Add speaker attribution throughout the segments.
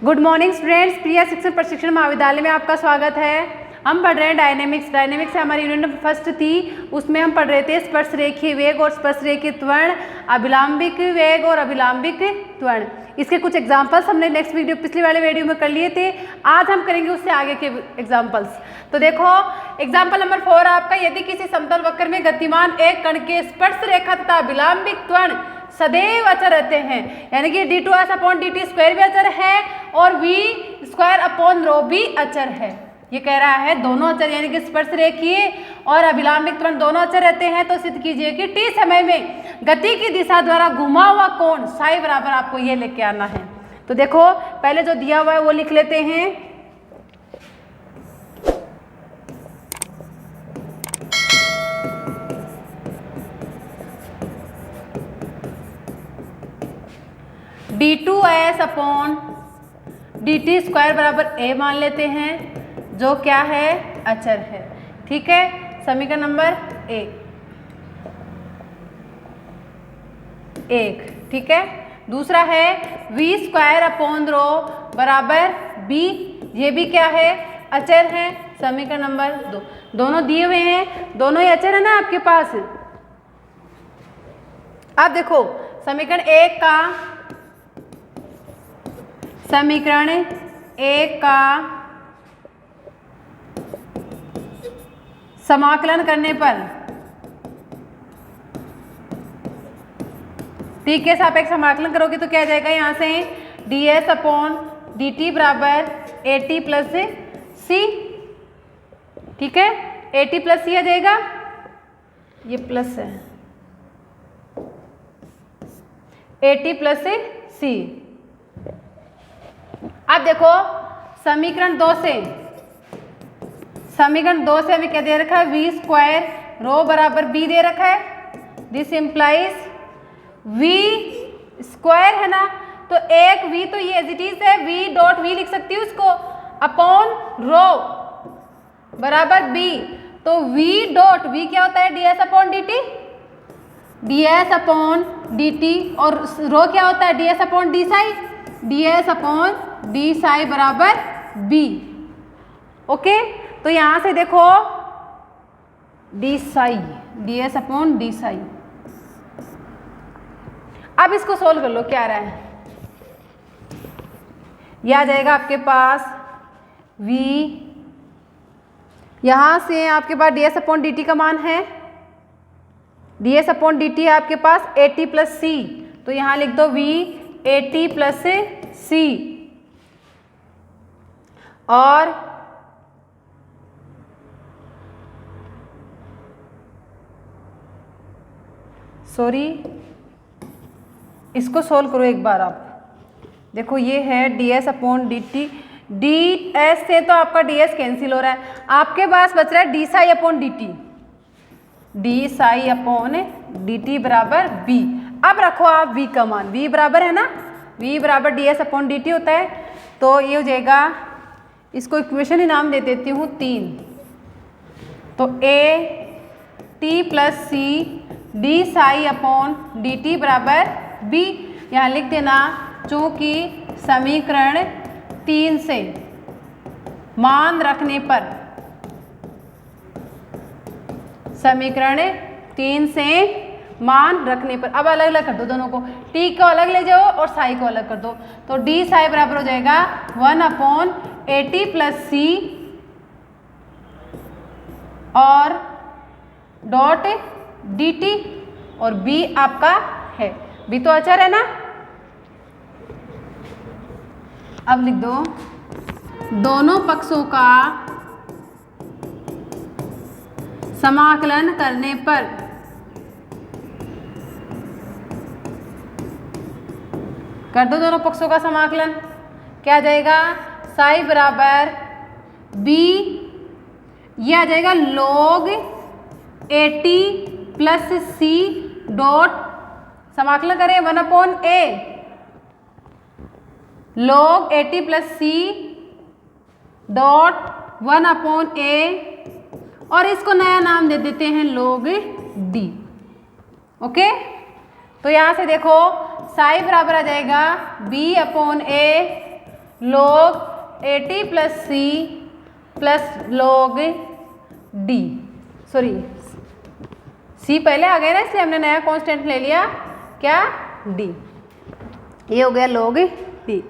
Speaker 1: Good morning students, प्रिया शिक्षण प्रशिक्षण महाविद्यालय में आपका स्वागत है। हम पढ़ रहे हैं डायनेमिक्स से हमारी यूनिट फर्स्ट थी, उसमें हम पढ़ रहे थे स्पर्शरेखीय वेग और स्पर्शरेखीय त्वरण, अभिलंबिक वेग और अभिलंबिक त्वरण। इसके कुछ एग्जांपल्स हमने नेक्स्ट वीडियो पिछले वाले वीडियो में कर लिए थे, आज हम करेंगे उससे आगे के एग्जांपल्स। तो देखो एग्जांपल नंबर 4 आपका, यदि किसी समतल वक्र में गतिमान एक कण के स्पर्श रेखा तथा अभिलंबिक त्वरण सदैव अचर रहते हैं, यानी कि d2s/dt² भी अचर है और v² भी अचर है। ये कह रहा है दोनों अचर यानी कि स्पर्श रेखीय और अभिलंबिक त्वरण दोनों अचर रहते हैं, तो सिद्ध कीजिए कि t समय में गति की दिशा द्वारा घुमा हुआ कोण साई बराबर आपको ये लेके आना है। तो देखो पहले जो दिया हुआ है वो लिख लेते हैं। d2s/dt² बराबर a मान लेते हैं, जो क्या है अचर है। ठीक है, समीकरण नंबर 1। ठीक है, दूसरा है v² बराबर b, ये भी क्या है अचर है। समीकरण नंबर 2, दोनों दिए हुए हैं, दोनों ही अचर है ना आपके पास। अब देखो समीकरण 1 का समाकलन करने पर t के सापेक्ष समाकलन करोगे तो क्या आ जाएगा, यहाँ से ds/dt बराबर at प्लस c। ठीक है, at प्लस c आ जाएगा, ये प्लस है, at प्लस c। अब देखो समीकरण 2 से हमें क्या दे रखा है, v² बराबर b दे रखा है। दिस इम्प्लाइज v² है ना, तो एक v तो ये एज इट इज है, v.v लिख सकती हूँ उसको, अपॉन रो बराबर b। तो v क्या होता है, ds/dt, और रो क्या होता है, ds/d बराबर b। ओके, तो यहां से देखो ds/d। अब इसको सोल्व कर लो, क्या आ रहा है, यह आ जाएगा आपके पास v, यहां से आपके पास ds/dt का मान है, ds/dt आपके पास at प्लस c, तो यहां लिख दो v at प्लस c, और इसको सोल्व करो एक बार आप। देखो ये है ds/dt, ds से तो आपका ds कैंसिल हो रहा है, आपके पास बच रहा है ds/dt बराबर b। अब रखो आप v का मान, v बराबर है ना, v बराबर ds/dt होता है, तो ये हो जाएगा, इसको इक्वेशन ही नाम दे देती हूँ 3। तो at प्लस c ds/dt बराबर b, यहाँ लिख देना, चूंकि समीकरण 3 से मान रखने पर, अब अलग अलग कर दो दोनों को, t को अलग ले जाओ और साई को अलग कर दो, तो d साई बराबर हो जाएगा 1/at प्लस c और डॉट dt, और b आपका है, b तो अचर है ना। अब लिख दो, दोनों पक्षों का समाकलन करने पर कर दो दोनों पक्षों का समाकलन, क्या आ जाएगा, साई बराबर b, ये आ जाएगा log at plus c dot, समाकलन करें 1/a log at plus c dot 1/a, और इसको नया नाम दे देते हैं log d। ओके, तो यहां से देखो साई बराबर आ जाएगा b/a log AT plus C plus log D, sorry C पहले आ गया ना, इसलिए हमने नया कांस्टेंट ले लिया, क्या, D। ये हो गया log D।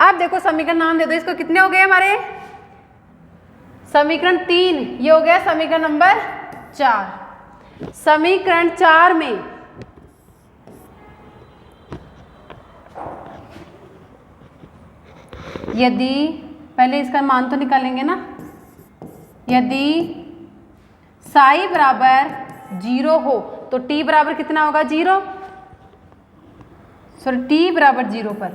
Speaker 1: अब देखो समीकरण नाम दे दो इसको, कितने हो गए हमारे, समीकरण 3, ये हो गया समीकरण नंबर 4। समीकरण 4 में यदि, पहले इसका मान तो निकालेंगे ना, यदि साई बराबर 0 हो तो t बराबर कितना होगा, 0, सॉरी t बराबर 0 पर,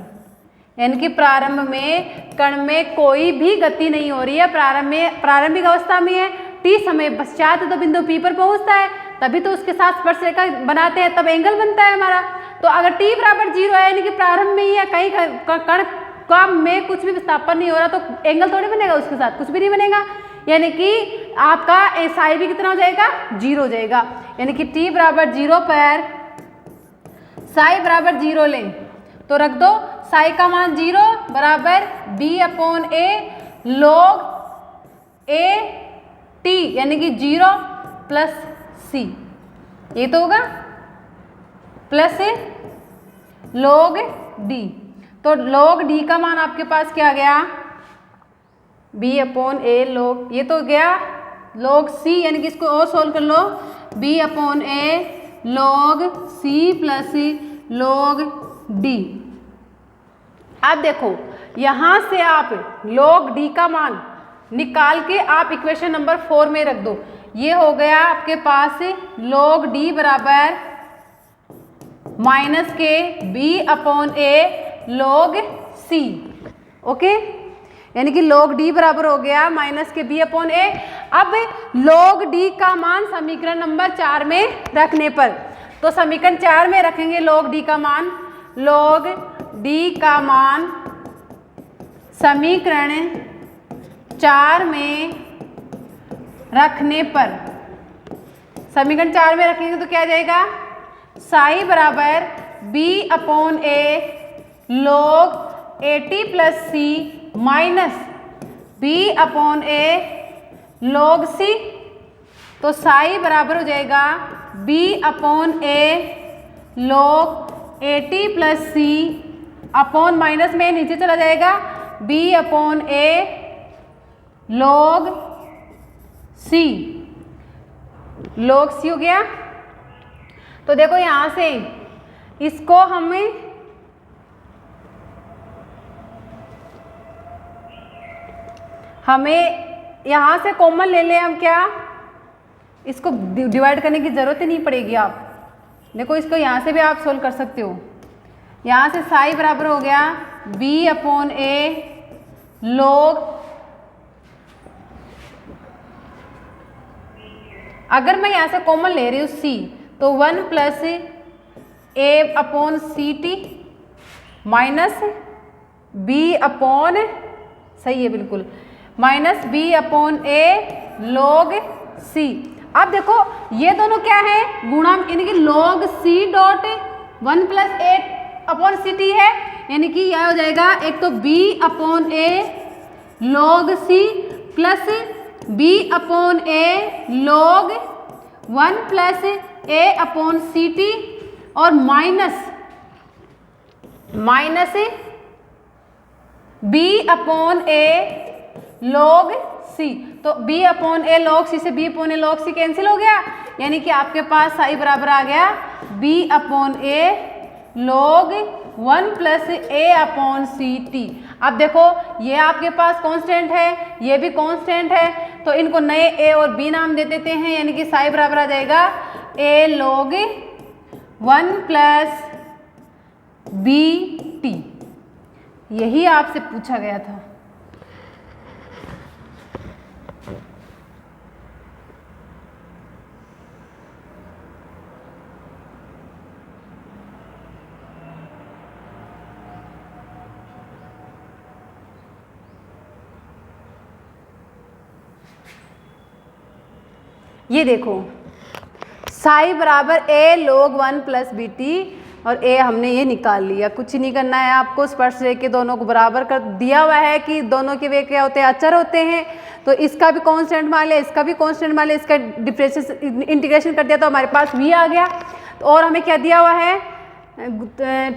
Speaker 1: यानी कि प्रारंभ में कण में कोई भी गति नहीं हो रही है, प्रारंभिक अवस्था में है, t समय पश्चात तो बिंदु P पर पहुंचता है, तभी तो उसके साथ स्पर्श रेखा बनाते हैं, तब एंगल बनता है हमारा। तो अगर t बराबर 0 है, यानी कि प्रारंभ में ही है, कहीं कण का में कुछ भी विस्थापन नहीं हो रहा, तो एंगल थोड़ी बनेगा, उसके साथ कुछ भी नहीं बनेगा, यानी कि आपका साई भी कितना हो जाएगा, 0 हो जाएगा। यानी कि t बराबर 0 पर साई बराबर 0 लें तो रख दो, साई का मान 0 बराबर B/A log AT, यानी कि 0 प्लस C, ये तो होगा, प्लस log D। तो log D का मान आपके पास क्या आ गया, B/A log, ये तो गया log C, यानी कि इसको और सोल्व कर लो, B/A log C plus log D। अब देखो यहाँ से आप log D का मान निकाल के आप इक्वेशन नंबर 4 में रख दो, ये हो गया आपके पास log D बराबर माइनस के B/A log C, ओके, यानी कि log D बराबर हो गया माइनस के B/A। अब log D का मान समीकरण नंबर 4 में रखने पर, तो समीकरण 4 में रखेंगे log D का मान, log D का मान समीकरण 4 में रखने पर, समीकरण 4 में रखेंगे तो क्या आ जाएगा, साई बराबर B/A log AT plus C minus B/A log C, तो साई बराबर हो जाएगा B/A log AT plus C upon minus में नीचे चला जाएगा B/A log C, log C हो गया। तो देखो यहाँ से इसको हमें यहाँ से कॉमन ले लें, हम क्या, इसको डिवाइड करने की ज़रूरत ही नहीं पड़ेगी। आप देखो इसको यहाँ से भी आप सोल्व कर सकते हो, यहाँ से साई बराबर हो गया B/A log, अगर मैं यहाँ से कॉमन ले रही हूँ C, तो 1 प्लस A/CT माइनस B/, सही है बिल्कुल, माइनस B/A log C। अब देखो ये दोनों क्या है, गुणा, यानी कि log C dot 1 plus A/CT है, यानी कि यह हो जाएगा, एक तो B/A log C plus B/A log 1 plus A/CT और माइनस B/A log C। तो B/A log C से B/A log C कैंसिल हो गया, यानी कि आपके पास साई बराबर आ गया B/A log 1 प्लस A/CT। अब देखो ये आपके पास कांस्टेंट है, ये भी कांस्टेंट है, तो इनको नए A और B नाम दे देते हैं, यानी कि साई बराबर आ जाएगा A log 1 प्लस BT। यही आपसे पूछा गया था। ये देखो साई बराबर A log 1 प्लस BT, और ए हमने ये निकाल लिया। कुछ नहीं करना है आपको, स्पर्श रेखा दोनों को बराबर कर दिया हुआ है कि दोनों के वेग क्या होते हैं, अचर होते हैं। तो इसका भी कांस्टेंट मान लिया, इसका भी कांस्टेंट मान लिया, इसका डिफरेंशिएशन इंटीग्रेशन कर दिया तो हमारे पास v आ गया। तो और हमें क्या दिया हुआ है,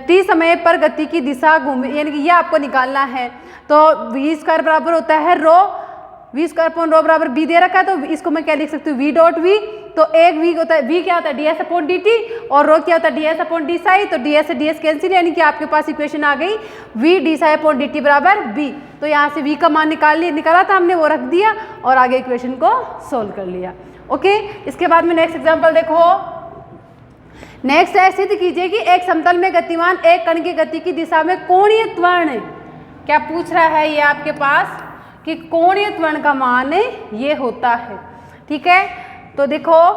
Speaker 1: t समय पर गति की दिशा घूमे, यानी कि ये आपको निकालना है। तो v² बराबर होता है रो, v²/रो बराबर b दे रखा है, तो इसको मैं क्या लिख सकती हूँ, v डॉट v। तो एक v होता है, v क्या होता है ds/dt, और रो क्या होता है ds/d साई। तो ds से ds कैंसिल, यानी कि आपके पास इक्वेशन आ गई v d साई/dt बराबर b। तो यहाँ से v का मान निकाला था हमने, वो रख दिया और आगे इक्वेशन को सोल्व कर लिया। ओके, इसके बाद में नेक्स्ट एग्जाम्पल देखो। नेक्स्ट है, सिद्ध कीजिए कि एक समतल में गतिमान एक कण की गति की दिशा में कोणीय त्वरण, क्या पूछ रहा है ये आपके पास कि कोणीय त्वरण का मान ये होता है। ठीक है, तो देखो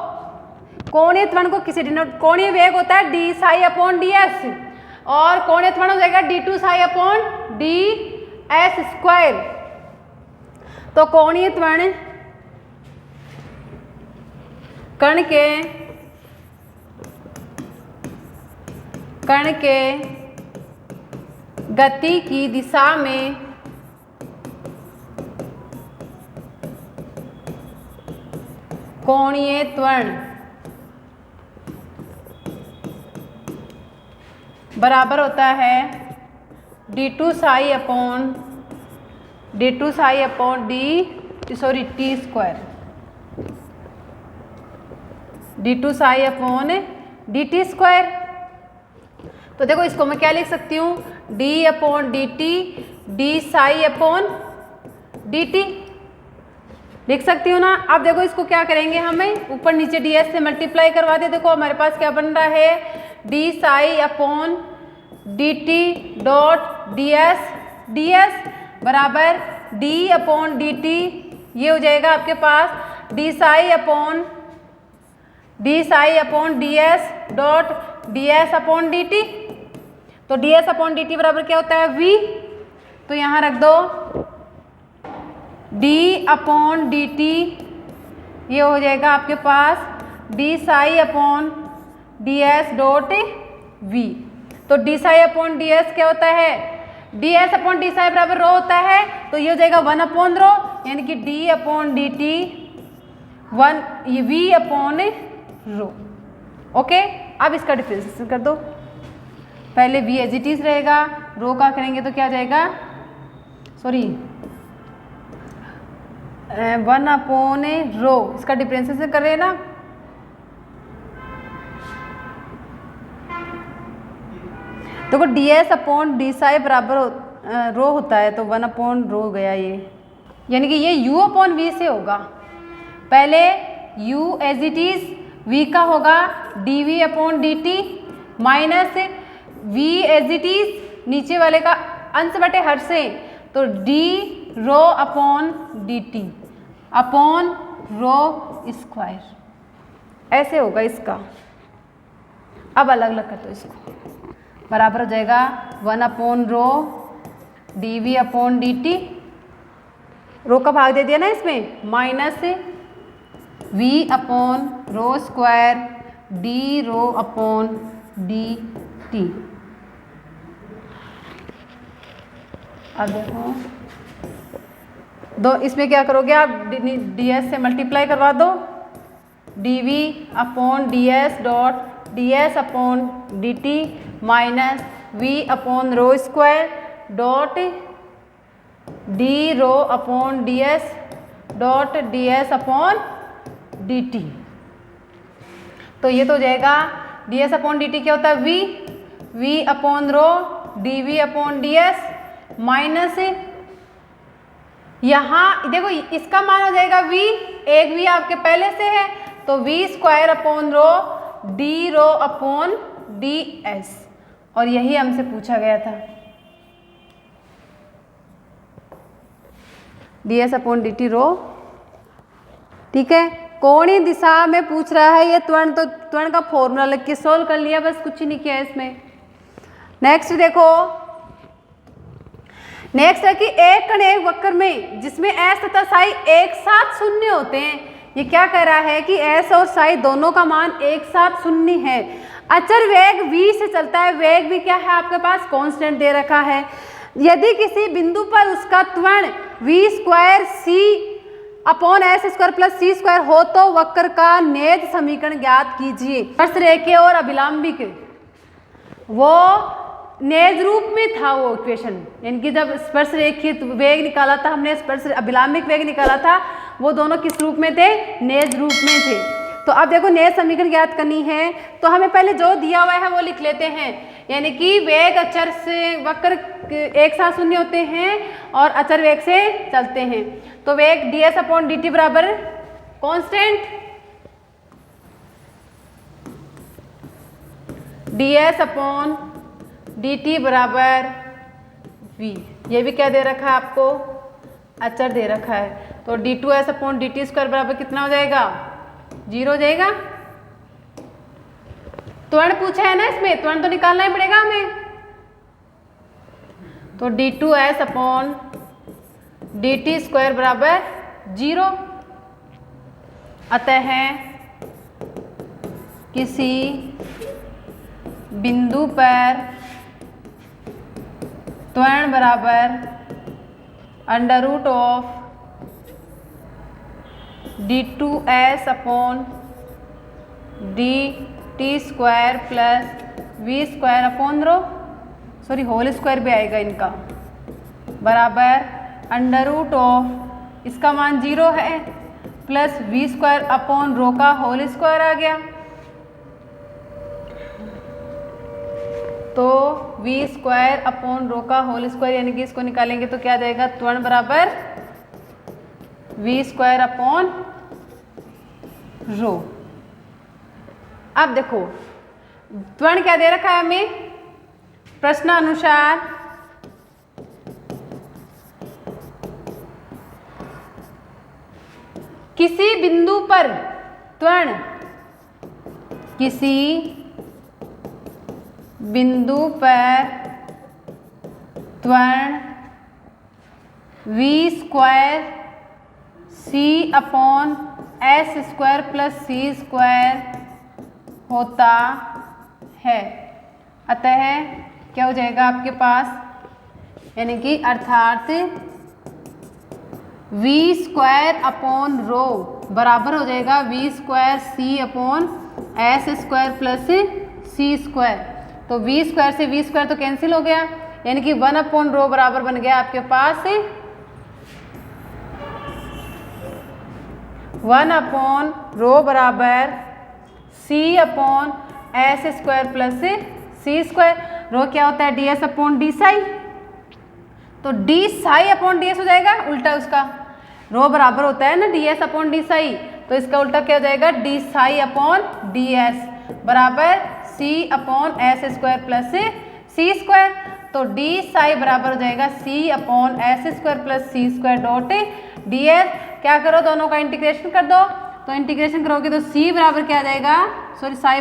Speaker 1: कोणीय त्वरण को किसी कोणीय वेग होता है d साई/ds और कोणीय त्वरण हो जाएगा d2 साई/ds²। तो कोणीय त्वरण कण के गति की दिशा में कोणीय त्वरण बराबर होता है d2 साई/d d2 साई/dt²। तो देखो इसको मैं क्या लिख सकती हूँ, d/dt d साई/dt लिख सकती हूँ ना। अब देखो इसको क्या करेंगे, हमें ऊपर नीचे ds से मल्टीप्लाई करवा दे। देखो हमारे पास क्या बन रहा है, d साई/dt डॉट ds बराबर d/dt, ये हो जाएगा आपके पास d साई/ds डॉट ds/dt। तो ds/dt बराबर क्या होता है v, तो यहाँ रख दो d/dt, ये हो जाएगा आपके पास d साई/ds डॉट v। तो d साई/ds क्या होता है, ds/d साई बराबर रो होता है, तो ये हो जाएगा 1/रो, यानी कि d/dt v/रो। ओके, अब इसका डिफरेंशिएशन कर दो। पहले v एज इट इज रहेगा, रो का करेंगे तो क्या जाएगा, सॉरी 1/रो, इसका डिफरेंशिएशन कर रहे हैं ना। देखो ds/d साई बराबर रो होता है, तो 1/रो हो गया ये, यानी कि ये u/v से होगा। पहले u as it is v का होगा dv/dt minus v as it is नीचे वाले का अंश बटे हर से, तो d ρ/dt अपॉन रो², ऐसे होगा इसका। अब अलग अलग कर दो इसको, बराबर हो जाएगा 1/रो dv/dt, रो का भाग दे दिया ना इसमें, माइनस v/रो² d ρ/dt। अब देखो दो, इसमें क्या करोगे आप, ds से मल्टीप्लाई करवा दो, dv/ds डॉट ds/dt माइनस v/रो² dot d ρ/ds dot ds/dt। तो ये तो हो जाएगा ds/dt क्या होता है v/रो dv/ds माइनस, यहाँ देखो इसका मान हो जाएगा v, एक v आपके पहले से है, तो v²/रो d ρ/ds, और यही हमसे पूछा गया था ds/dt रो। ठीक है, कोणीय दिशा में पूछ रहा है ये त्वरण, तो त्वरण का फॉर्मूला लिख के सोल्व कर लिया, बस कुछ नहीं किया इसमें। नेक्स्ट देखो, नेक्स्ट है कि एक कण एक वक्र में जिसमें s तथा साई एक साथ शून्य होते हैं, ये क्या कह रहा है कि s और साई दोनों का मान एक साथ शून्य है। अचर वेग v से चलता है, वेग भी क्या है आपके पास कांस्टेंट दे रखा है। यदि किसी बिंदु पर उसका त्वरण v square c upon S square plus C square हो तो वक्र का नेज समीकरण ज्ञात कीजिए। स्पर्शरेखीय और अभिलंबिक वो नेज रूप में था वो इक्वेशन, यानी कि जब स्पर्शरेखीय वेग निकाला था हमने, स्पर्श अभिलंबिक वेग निकाला था, वो दोनों किस रूप में थे? नेज रूप में थे। तो अब देखो नेज समीकरण ज्ञात करनी है तो हमें पहले जो दिया हुआ है वो लिख लेते हैं, यानी कि वेग अचर से वक्र एक साथ शून्य होते हैं और अचर वेग से चलते हैं। तो वेग ds अपॉन dt बराबर कांस्टेंट ds अपॉन dt बराबर v। ये भी क्या दे रखा है आपको? अचर दे रखा है। तो d2s अपॉन dt स्क्वायर बराबर कितना हो जाएगा? 0 हो जाएगा। त्वरण पूछा है ना, इसमें त्वरण तो निकालना ही पड़ेगा हमें। तो d2s अपॉन dt स्क्वायर बराबर 0। अतः किसी बिंदु पर त्वरण बराबर under root of d2s upon dt square plus v square upon whole square भी आएगा इनका, बराबर अंडर रूट ऑफ इसका मान 0 है plus v square upon rho का होल स्क्वायर आ गया। तो v स्क्वायर अपॉन रो का होल स्क्वायर, यानी कि इसको निकालेंगे तो क्या आ जाएगा? त्वरण बराबर v स्क्वायर अपॉन रो। अब देखो त्वरण क्या दे रखा है हमें प्रश्नानुसार? किसी बिंदु पर त्वरण, किसी बिंदु पर त्वरण v square c upon S square plus C square होता है। अतः क्या हो जाएगा आपके पास? यानी कि अर्थात v स्क्वायर अपॉन रो बराबर हो जाएगा v square c upon S square plus C square. तो v स्क्वायर से v स्क्वायर तो कैंसिल हो गया, यानी कि 1 अपॉन रो बराबर बन गया आपके पास 1 अपॉन रो बराबर c upon S square plus C square. Rho क्या होता है? ds upon D psi. तो डी साई अपॉन ds हो जाएगा उल्टा उसका। रो बराबर होता है ना ds अपॉन डी साई, तो इसका उल्टा क्या हो जाएगा? डी साई अपॉन ds बराबर c upon S square plus C square. तो डी साई बराबर हो जाएगा c upon S square plus C square dot ds। क्या करो? दोनों का इंटीग्रेशन कर दो। तो इंटीग्रेशन करोगे तो c बराबर क्या आ जाएगा? सॉरी साई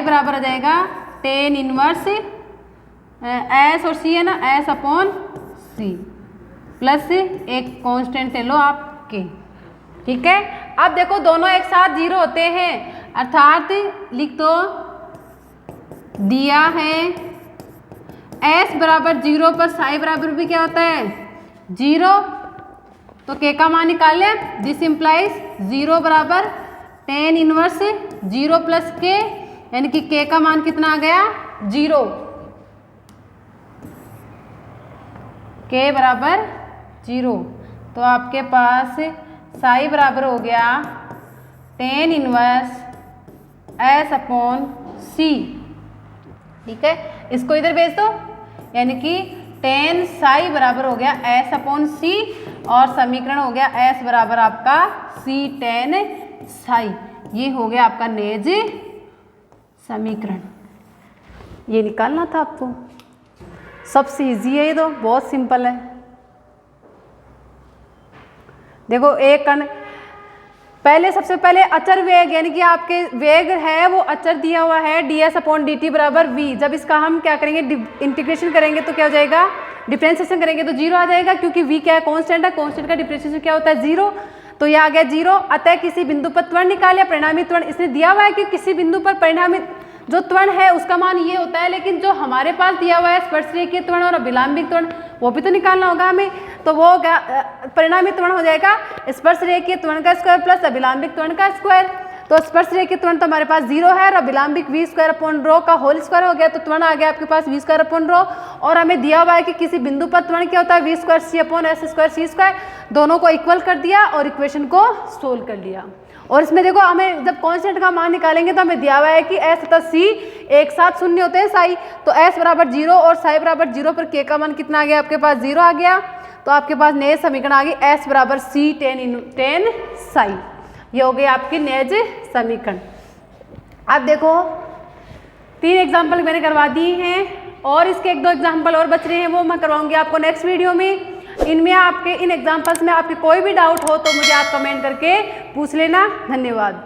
Speaker 1: बराबर आ जाएगा टेन इनवर्स एस और सी है ना, एस अपॉन सी प्लस एक कांस्टेंट ले लो आपके। ठीक है। अब देखो दोनों एक साथ 0 होते हैं, अर्थात लिख दो दिया है s बराबर 0 पर साई बराबर भी क्या होता है? 0। तो k का मान निकाल लें। दिस इम्प्लाइज 0 बराबर टेन इनवर्स 0 प्लस k, यानी कि k का मान कितना आ गया? 0। k बराबर 0। तो आपके पास साई बराबर हो गया टेन इनवर्स s अपॉन सी। ठीक है, इसको इधर भेज दो, यानी कि टेन साई बराबर हो गया s अपॉन सी और समीकरण हो गया s बराबर आपका c टेन साई। ये हो गया आपका नेज समीकरण। ये निकालना था आपको। सबसे इजी है ये, तो बहुत सिंपल है। देखो एक कण, पहले सबसे पहले अचर वेग, यानी कि आपके वेग है वो अचर दिया हुआ है ds अपॉन dt बराबर v। जब इसका हम क्या करेंगे? इंटीग्रेशन करेंगे तो क्या हो जाएगा? डिफ्रेंशिएशन करेंगे तो 0 आ जाएगा, क्योंकि v क्या है, कांस्टेंट है, कांस्टेंट का डिफ्रेंशिएशन क्या होता है 0, तो ये आ गया 0। अतः किसी बिंदु पर त्वरण निकाले, परिणामी त्वरण इसने दिया हुआ है कि किसी बिंदु पर परिणामी जो त्वरण है उसका मान ये होता है, लेकिन जो हमारे पास दिया हुआ है स्पर्शरेखीय त्वरण और अभिलंबिक त्वरण वो भी तो निकालना होगा हमें, तो वो परिणामी त्वरण हो जाएगा स्पर्शरेखीय त्वरण का स्क्वायर प्लस अभिलंबिक त्वरण का स्क्वायर। तो स्पर्शरेखीय त्वरण तो हमारे पास 0 है और अभिलंबिक v स्क्वायर अपॉन रो का होल स्क्वायर हो गया, तो त्वरण आ गया आपके पास v स्क्वायर अपॉन रो। और हमें दिया हुआ है कि किसी बिंदु पर त्वरण क्या होता है v square c upon s square c square, दोनों को इक्वल कर दिया और इक्वेशन को सोल्व कर लिया। और इसमें देखो हमें जब कांस्टेंट का मान निकालेंगे तो हमें दिया हुआ है कि s तथा c एक साथ शून्य होते हैं साई, तो s बराबर 0 और साई बराबर 0 पर k का मान कितना आ गया आपके पास 0 आ गया, तो आपके पास नए समीकरण आ गई s बराबर c tan साई। ये हो गई आपकी नेज समीकरण। अब देखो 3 एग्जाम्पल मैंने करवा दिए हैं और इसके 1-2 एग्जाम्पल और बच रहे हैं, वो मैं करवाऊंगी आपको नेक्स्ट वीडियो में। इनमें आपके इन एग्जाम्पल्स में आपके कोई भी डाउट हो तो मुझे आप कमेंट करके पूछ लेना। धन्यवाद।